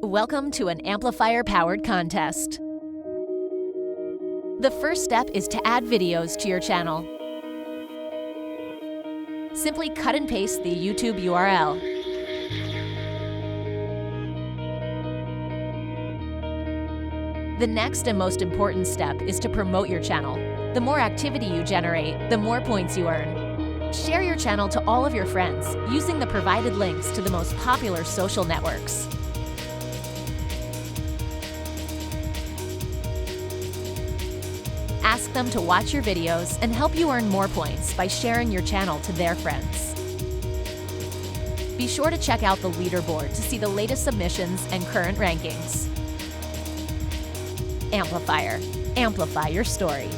Welcome to an Amplifier-powered contest. The first step is to add videos to your channel. Simply cut and paste the YouTube URL. The next and most important step is to promote your channel. The more activity you generate, the more points you earn. Share your channel to all of your friends using the provided links to the most popular social networks. Ask them to watch your videos and help you earn more points by sharing your channel to their friends. Be sure to check out the leaderboard to see the latest submissions and current rankings. Amplifier. Amplify your story.